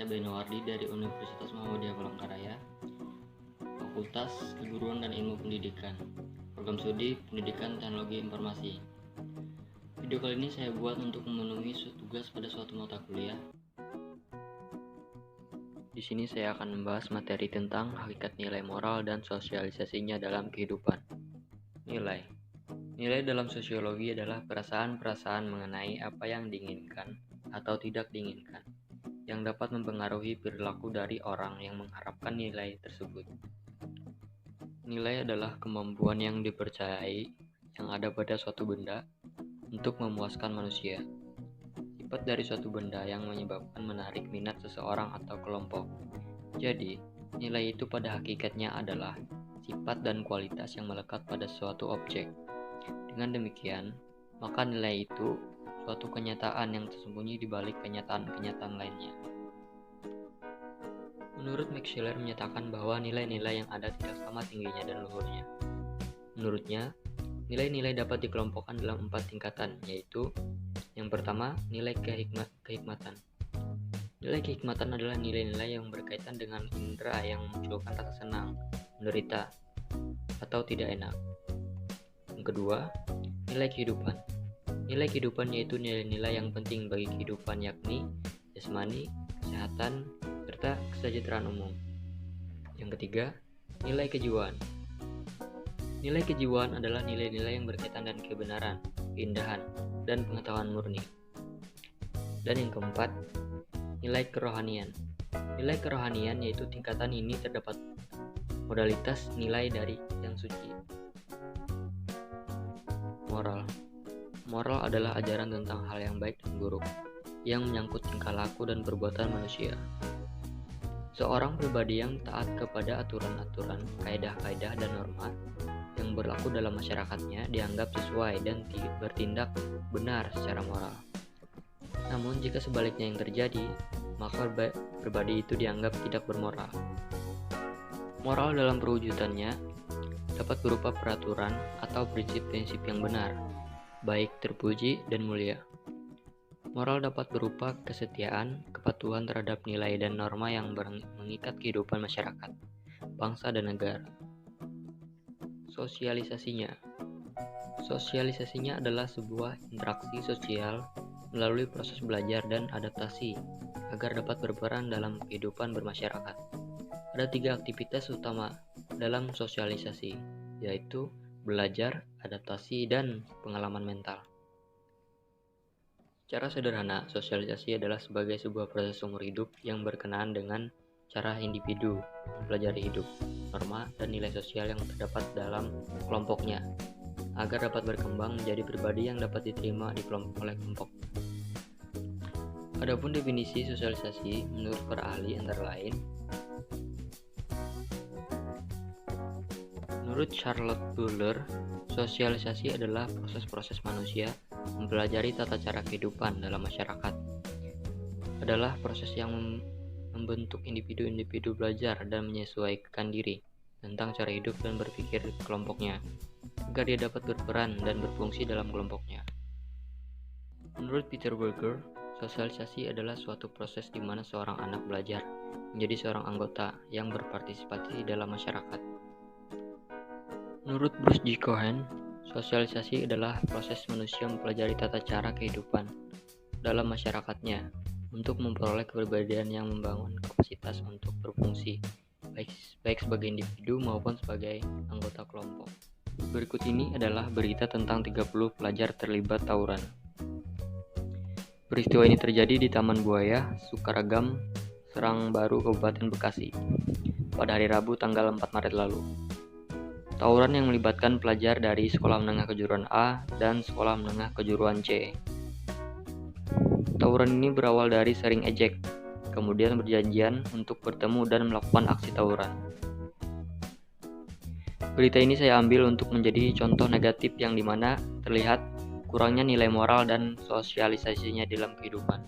saya Beno Wardi dari Universitas Muhammadiyah Palangkaraya, Fakultas Keguruan dan Ilmu Pendidikan, Program Studi Pendidikan Teknologi Informasi. Video kali ini saya buat untuk memenuhi tugas pada suatu mata kuliah. Di sini saya akan membahas materi tentang hakikat nilai moral dan sosialisasinya dalam kehidupan. Nilai dalam sosiologi adalah perasaan-perasaan mengenai apa yang diinginkan atau tidak diinginkan, yang dapat mempengaruhi perilaku dari orang yang mengharapkan nilai tersebut. Nilai adalah kemampuan yang dipercayai yang ada pada suatu benda untuk memuaskan manusia. Sifat dari suatu benda yang menyebabkan menarik minat seseorang atau kelompok. Jadi, nilai itu pada hakikatnya adalah sifat dan kualitas yang melekat pada suatu objek. Dengan demikian, maka nilai itu suatu kenyataan yang tersembunyi di balik kenyataan-kenyataan lainnya. Menurut Max Scheler menyatakan bahwa nilai-nilai yang ada tidak sama tingginya dan luhurnya. Menurutnya, nilai-nilai dapat dikelompokkan dalam 4 tingkatan, yaitu yang pertama, nilai kehikmatan. Nilai kehikmatan adalah nilai-nilai yang berkaitan dengan indera yang memunculkan rasa senang, menderita, atau tidak enak. Yang kedua, nilai kehidupan. Nilai kehidupan yaitu nilai-nilai yang penting bagi kehidupan, yakni jasmani, kesehatan, serta kesejahteraan umum. Yang ketiga, nilai kejiwaan. Nilai kejiwaan adalah nilai-nilai yang berkaitan dengan kebenaran, keindahan, dan pengetahuan murni. Dan yang keempat, nilai kerohanian. Nilai kerohanian yaitu tingkatan ini terdapat modalitas nilai dari yang suci. Moral adalah ajaran tentang hal yang baik dan buruk, yang menyangkut tingkah laku dan perbuatan manusia. Seorang pribadi yang taat kepada aturan-aturan, kaedah-kaedah, dan norma yang berlaku dalam masyarakatnya dianggap sesuai dan bertindak benar secara moral. Namun jika sebaliknya yang terjadi, maka pribadi itu dianggap tidak bermoral. Moral dalam perwujudannya dapat berupa peraturan atau prinsip-prinsip yang benar, baik, terpuji, dan mulia. Moral dapat berupa kesetiaan, kepatuhan terhadap nilai dan norma yang mengikat kehidupan masyarakat, bangsa, dan negara. Sosialisasinya adalah sebuah interaksi sosial melalui proses belajar dan adaptasi agar dapat berperan dalam kehidupan bermasyarakat. Ada 3 aktivitas utama dalam sosialisasi, yaitu belajar, adaptasi, dan pengalaman mental. Secara sederhana, sosialisasi adalah sebagai sebuah proses umur hidup yang berkenaan dengan cara individu mempelajari hidup, norma, dan nilai sosial yang terdapat dalam kelompoknya, agar dapat berkembang menjadi pribadi yang dapat diterima oleh kelompok. Adapun definisi sosialisasi menurut para ahli antara lain, menurut Charlotte Buller, sosialisasi adalah proses-proses manusia mempelajari tata cara kehidupan dalam masyarakat. Adalah proses yang membentuk individu-individu belajar dan menyesuaikan diri tentang cara hidup dan berpikir kelompoknya, agar dia dapat berperan dan berfungsi dalam kelompoknya. Menurut Peter Berger, sosialisasi adalah suatu proses di mana seorang anak belajar menjadi seorang anggota yang berpartisipasi dalam masyarakat. Menurut Bruce G. Cohen, sosialisasi adalah proses manusia mempelajari tata cara kehidupan dalam masyarakatnya untuk memperoleh kepribadian yang membangun kapasitas untuk berfungsi, baik sebagai individu maupun sebagai anggota kelompok. Berikut ini adalah berita tentang 30 pelajar terlibat tawuran. Peristiwa ini terjadi di Taman Buaya, Sukaragam, Serang Baru, Kabupaten Bekasi, pada hari Rabu tanggal 4 Maret lalu. Tawuran yang melibatkan pelajar dari Sekolah Menengah Kejuruan A dan Sekolah Menengah Kejuruan C. Tawuran ini berawal dari sering ejek, kemudian berjanjian untuk bertemu dan melakukan aksi tawuran. Berita ini saya ambil untuk menjadi contoh negatif yang dimana terlihat kurangnya nilai moral dan sosialisasinya dalam kehidupan.